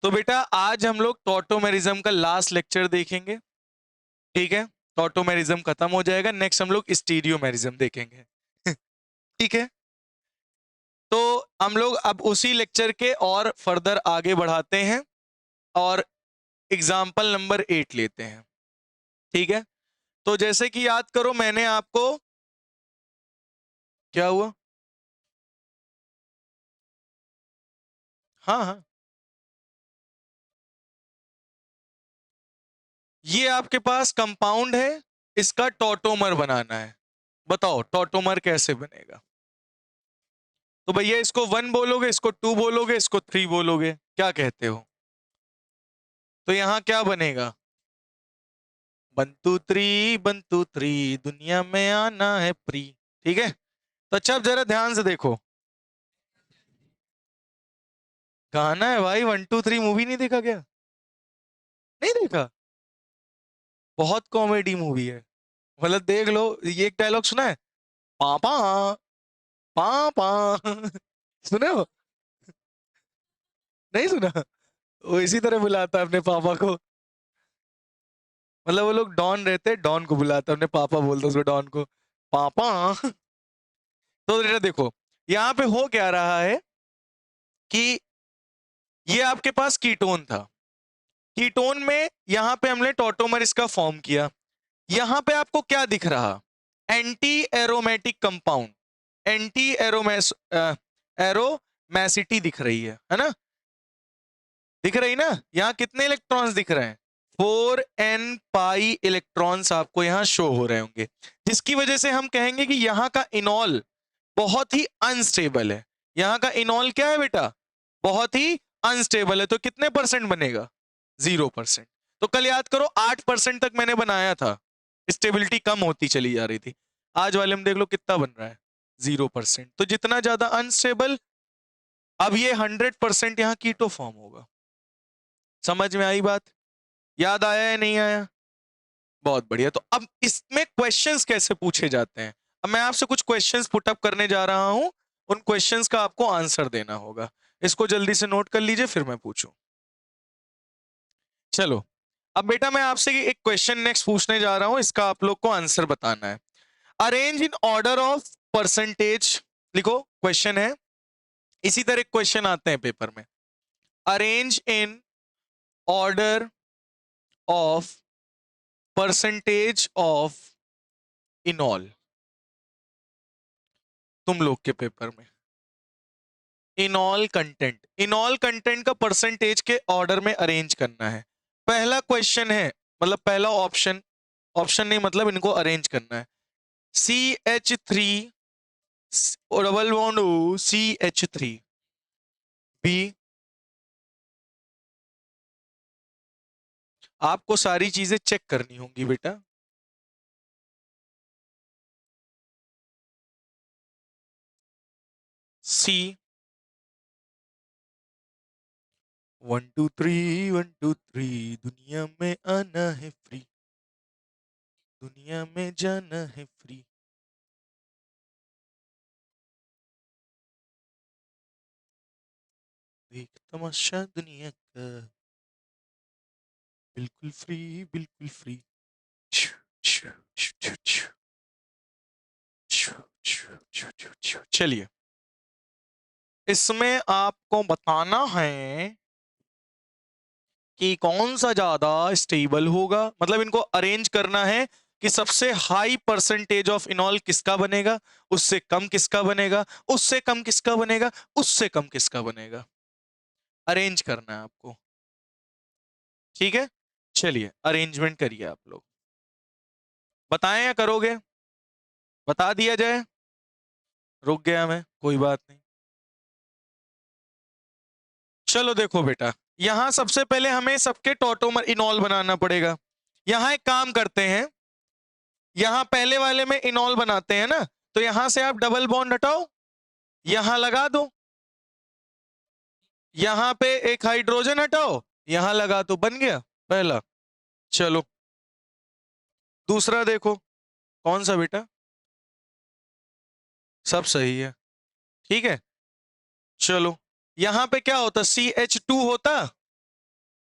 तो बेटा आज हम लोग टॉटोमेरिज्म का लास्ट लेक्चर देखेंगे, ठीक है। टॉटोमेरिज्म खत्म हो जाएगा, नेक्स्ट हम लोग स्टीरियोमेरिज्म देखेंगे। ठीक है, तो हम लोग अब उसी लेक्चर के और फर्दर आगे बढ़ाते हैं और एग्जाम्पल नंबर 8 लेते हैं, ठीक है। तो जैसे कि याद करो, मैंने आपको क्या हुआ, हाँ हाँ, ये आपके पास कंपाउंड है, इसका टॉटोमर बनाना है। बताओ टॉटोमर कैसे बनेगा। तो भैया इसको 1 बोलोगे, इसको 2 बोलोगे, इसको 3 बोलोगे, क्या कहते हो। तो यहां क्या बनेगा, 1 2 3 दुनिया में आना है प्री। ठीक है, तो अच्छा अब जरा ध्यान से देखो, गाना है भाई। 1 2 3 मूवी नहीं देखा क्या, नहीं देखा, बहुत कॉमेडी मूवी है। मतलब देख लो, ये एक डायलॉग सुना है, पापा पापा। सुने हो, नहीं सुना। वो इसी तरह बुलाता है अपने पापा को, मतलब वो लोग डॉन रहते, डॉन को बुलाता है, अपने पापा बोलता है उसको, डॉन को पापा। तो बेटा देखो, यहाँ पे हो क्या रहा है कि ये आपके पास कीटोन था, कीटोन में यहां पे हमने टॉटोमर इसका फॉर्म किया। यहां पे आपको क्या दिख रहा, एंटी एरोमेटिक कंपाउंड, एंटी एरोमेसिटी दिख रही है ना, दिख रही ना। यहां कितने इलेक्ट्रॉन्स दिख रहे हैं, 4n पाई इलेक्ट्रॉन्स आपको यहां शो हो रहे होंगे, जिसकी वजह से हम कहेंगे कि यहां का इनॉल बहुत ही अनस्टेबल है। यहां का इनॉल क्या है बेटा, बहुत ही अनस्टेबल है। तो कितने परसेंट बनेगा, 0%। तो कल याद करो 8% तक मैंने बनाया था, स्टेबिलिटी कम होती चली जा रही थी। आज वाले में देख लो कितना बन रहा है, 0%। तो जितना ज्यादा अनस्टेबल, अब ये 100% यहां कीटो फॉर्म होगा। समझ में आई बात, याद आया या नहीं आया, बहुत बढ़िया। तो अब इसमें क्वेश्चंस कैसे पूछे जाते हैं, अब मैं आपसे कुछ क्वेश्चंस पुट अप करने जा रहा हूं, उन क्वेश्चंस का आपको आंसर देना होगा। इसको जल्दी से नोट कर लीजिए, फिर मैं पूछूं। चलो, अब बेटा मैं आपसे एक क्वेश्चन नेक्स्ट पूछने जा रहा हूं, इसका आप लोग को आंसर बताना है। Arrange in order of percentage, लिखो क्वेश्चन है, इसी तरह क्वेश्चन आते हैं पेपर में। Arrange in order of percentage of इनॉल, तुम लोग के पेपर में इनॉल कंटेंट का परसेंटेज के ऑर्डर में अरेंज करना है। पहला क्वेश्चन है, मतलब पहला ऑप्शन, ऑप्शन नहीं मतलब इनको अरेंज करना है। CH3 double bond O CH3 B, आपको सारी चीजें चेक करनी होंगी बेटा। C 1 2 3 दुनिया में आना है फ्री, दुनिया में जाना है फ्री। देख तमाशा दुनिया का, बिल्कुल फ्री, बिल्कुल फ्री। चलिए, इसमें आपको बताना है कि कौन सा ज्यादा स्टेबल होगा, मतलब इनको अरेंज करना है कि सबसे हाई परसेंटेज ऑफ इनॉल किसका बनेगा, उससे कम किसका बनेगा, उससे कम किसका बनेगा, उससे कम किसका बनेगा, अरेंज करना है आपको। ठीक है, चलिए अरेंजमेंट करिए आप लोग, बताएं या करोगे, बता दिया जाए। रुक गया मैं, कोई बात नहीं। चलो देखो बेटा, यहां सबसे पहले हमें सबके टॉटोमर इनॉल बनाना पड़ेगा। यहां एक काम करते हैं, यहां पहले वाले में इनॉल बनाते हैं ना, तो यहां से आप डबल बॉन्ड हटाओ, यहां लगा दो, यहां पे एक हाइड्रोजन हटाओ, यहां लगा दो, बन गया पहला। चलो दूसरा देखो, कौन सा बेटा, सब सही है, ठीक है। चलो यहां पे क्या होता, CH2 होता,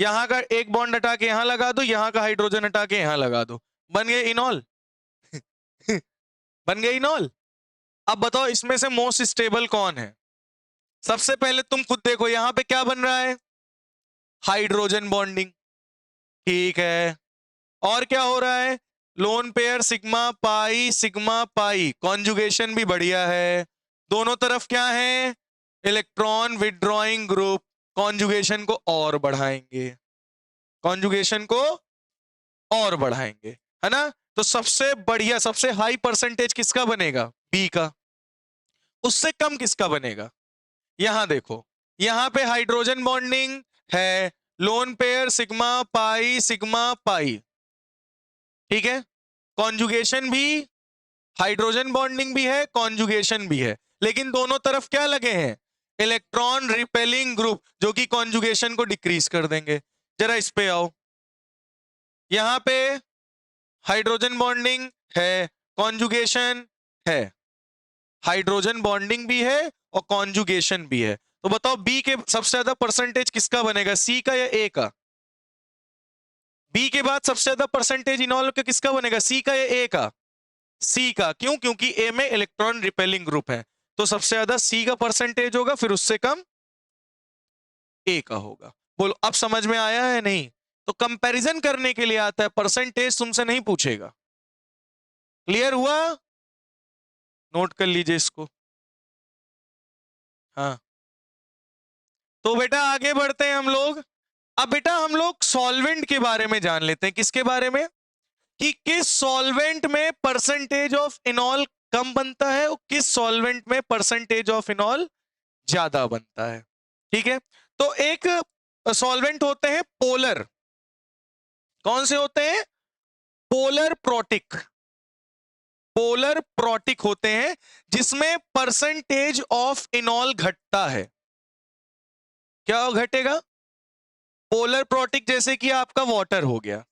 यहां का एक बॉन्ड हटा के यहां लगा दो, यहां का हाइड्रोजन हटा के यहां लगा दो, बन गए इनॉल। बन गए इनॉल। अब बताओ इसमें से मोस्ट स्टेबल कौन है? सबसे पहले तुम खुद देखो यहां पे क्या बन रहा है, हाइड्रोजन बॉन्डिंग, ठीक है। और क्या हो रहा है, lone pair sigma pi, conjugation भी बढ़िया है। दोनों तरफ क्या है, इलेक्ट्रॉन विथड्रॉइंग ग्रुप, कॉन्जुगेशन को और बढ़ाएंगे, कॉन्जुगेशन को और बढ़ाएंगे, है ना। तो सबसे बढ़िया सबसे हाई परसेंटेज किसका बनेगा, बी का। उससे कम किसका बनेगा, यहां देखो, यहां पे हाइड्रोजन बॉन्डिंग है, लोन पेयर सिग्मा पाई, ठीक है। कॉन्जुगेशन भी, हाइड्रोजन बॉन्डिंग भी है, कॉन्जुगेशन भी है, लेकिन दोनों तरफ क्या लगे हैं, इलेक्ट्रॉन रिपेलिंग ग्रुप, जो कि कॉन्जुगेशन को डिक्रीज कर देंगे। जरा इस पे आओ, यहां पे हाइड्रोजन बॉन्डिंग है, कॉन्जुगेशन है, हाइड्रोजन बॉन्डिंग भी है और कॉन्जुगेशन भी है। तो बताओ बी के सबसे ज्यादा परसेंटेज किसका बनेगा, सी का या ए का? बी के बाद सबसे ज्यादा परसेंटेज इनॉल का किसका बनेगा, सी का या ए का? सी का। क्यों? क्योंकि ए में इलेक्ट्रॉन रिपेलिंग ग्रुप है, तो सबसे ज्यादा सी का परसेंटेज होगा, फिर उससे कम ए का होगा। बोलो अब समझ में आया है नहीं? तो कंपैरिजन करने के लिए आता है, परसेंटेज तुमसे नहीं पूछेगा। क्लियर हुआ? नोट कर लीजिए इसको। हाँ, तो बेटा आगे बढ़ते हैं हम लोग। अब बेटा हम लोग सॉल्वेंट के बारे में जान लेते हैं। किसके बारे में? कि किस सॉल्वेंट में परसेंटेज ऑफ इनॉल कम बनता है और किस सॉल्वेंट में परसेंटेज ऑफ इनॉल ज्यादा बनता है, ठीक है। तो एक सॉल्वेंट होते हैं पोलर, कौन से होते हैं, पोलर प्रोटिक, पोलर प्रोटिक होते हैं, जिसमें परसेंटेज ऑफ इनॉल घटता है। क्या घटेगा, पोलर प्रोटिक, जैसे कि आपका वाटर हो गया,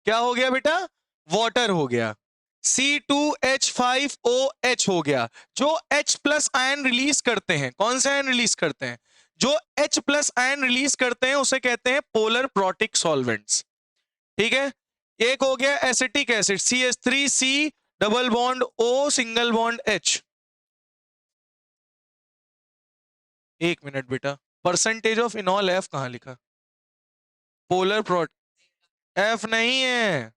क्या हो गया बेटा, वाटर हो गया, C2H5OH हो गया। जो H प्लस आयन रिलीज करते हैं, कौन से आयन रिलीज करते हैं, जो H प्लस आयन रिलीज करते हैं उसे कहते हैं पोलर प्रोटिक सॉल्वेंट्स, ठीक है। एक हो गया acetic acid, CH3C double bond O single bond H। एक मिनट बेटा, परसेंटेज ऑफ इनॉल एफ कहां लिखा, पोलर प्रोट, एफ नहीं है,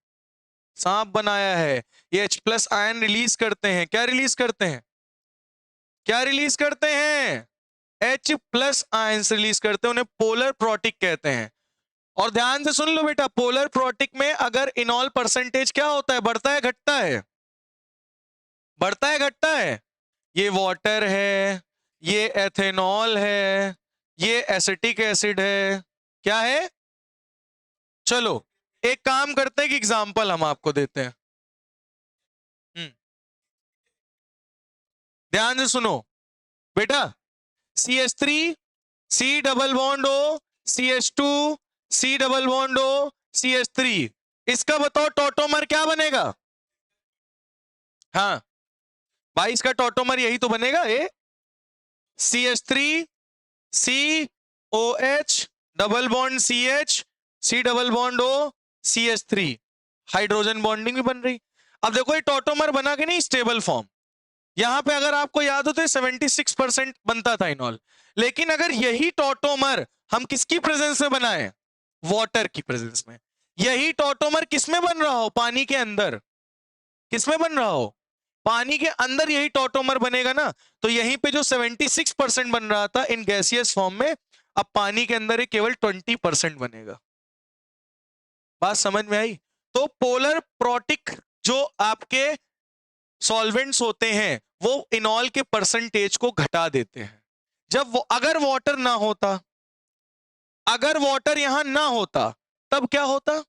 सांप बनाया है। ये H प्लस आयन रिलीज करते हैं, क्या रिलीज करते हैं, क्या रिलीज करते हैं, H प्लस आयन रिलीज करते हैं, उन्हें पोलर प्रोटिक कहते हैं। और ध्यान से सुन लो बेटा, पोलर प्रोटिक में अगर इनॉल परसेंटेज क्या होता है, बढ़ता है घटता है, बढ़ता है घटता है। ये वाटर है, ये एथेनॉल है, ये एसिटिक एसिड है, क्या है। चलो एक काम करते हैं कि एग्जांपल हम आपको देते हैं। ध्यान से सुनो बेटा, CH3 C double bond O, CH2 C double bond O, CH3, इसका बताओ टॉटोमर क्या बनेगा। हाँ भाई, इसका टॉटोमर यही तो बनेगा, ए CH3 COH double bond CH C double bond O CH3, hydrogen bonding भी बन रही। अब देखो ये टॉटोमर बना के नहीं, स्टेबल फॉर्म। यहां पे अगर आपको याद हो तो 76% बनता था इनॉल, लेकिन अगर यही टॉटोमर हम किसकी प्रेजेंस में बनाए, वाटर की प्रेजेंस में, यही टॉटोमर किसमें बन रहा हो, पानी के अंदर, किसमें बन रहा हो, पानी के अंदर यही टॉटोमर बनेगा ना, तो यहीं पे जो 76% बन रहा था इन गैसियस फॉर्म में, अब पानी के अंदर ये केवल 20% बनेगा। बात समझ में आई? तो पोलर प्रोटिक जो आपके सॉल्वेंट्स होते हैं वो इनॉल के परसेंटेज को घटा देते हैं। जब वो, अगर वाटर ना होता, अगर वाटर यहां ना होता तब क्या होता,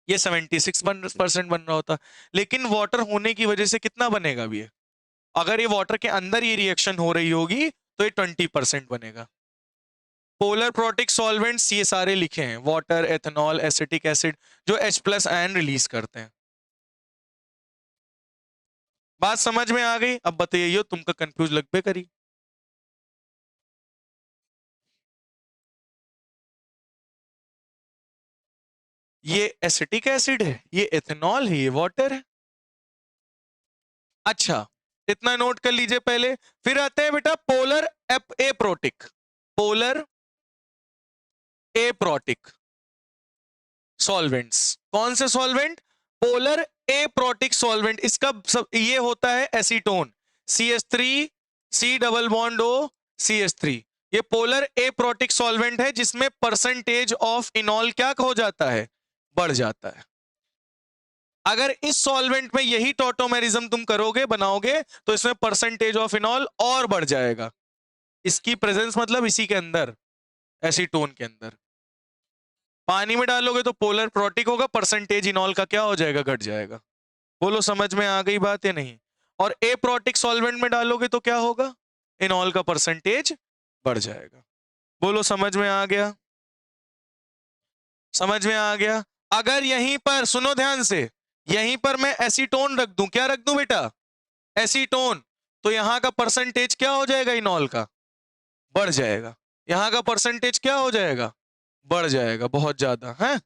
ये 76% बन रहा होता, लेकिन वाटर होने की वजह से कितना बनेगा अभी ये, अगर ये वाटर के अंदर ये रिएक्शन हो रही होगी तो ये 20% बनेगा। पोलर प्रोटिक सॉल्वेंट्स ये सारे लिखे हैं, वाटर, एथेनॉल, एसिटिक एसिड, जो H प्लस आयन रिलीज करते हैं। बात समझ में आ गई? अब बताइए तुमका कंफ्यूज लग पे करी। ये एसिटिक एसिड है, ये एथेनॉल है, ये वाटर है। अच्छा, इतना नोट कर लीजिए पहले। फिर आते हैं बेटा polar aprotic, polar aprotic solvents. कौन से सॉल्वेंट? Polar aprotic solvent. इसका सब ये होता है acetone, CH3 C double bond O CH3। ये पोलर एप्रोटिक सॉल्वेंट है जिसमें परसेंटेज ऑफ इनॉल क्या हो जाता है? बढ़ जाता है। अगर इस सॉल्वेंट में यही टॉटोमेरिज्म तुम करोगे, बनाओगे, तो इसमें परसेंटेज ऑफ इनॉल और बढ़ जाएगा। इसकी प्रेजेंस मतलब इसी के अंदर, एसीटोन के अंदर। पानी में डालोगे तो पोलर प्रोटिक होगा, परसेंटेज इनॉल का क्या हो जाएगा? घट जाएगा। बोलो समझ में आ गई बात या नहीं? और एप्रोटिक सॉल्वेंट में डालोगे तो क्या होगा? इनॉल का परसेंटेज बढ़ जाएगा। बोलो समझ में आ गया? समझ में आ गया? अगर यहीं पर सुनो ध्यान से, यहीं पर मैं एसीटोन रख दूं, क्या रख दूं बेटा? एसीटोन, तो यहां का परसेंटेज क्या हो जाएगा? इनॉल का बढ़ जाएगा। यहां का परसेंटेज क्या हो जाएगा? बढ़ जाएगा, बहुत ज्यादा है,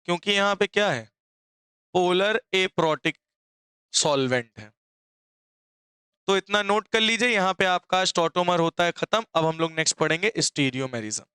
क्योंकि यहां पे क्या है? पोलर एप्रोटिक सॉल्वेंट है। तो इतना नोट कर लीजिए, यहां पे आपका स्टॉटोमर होता है खत्म। अब हम लोग नेक्स्ट पढ़ेंगे स्टीरियोमेरिज्म।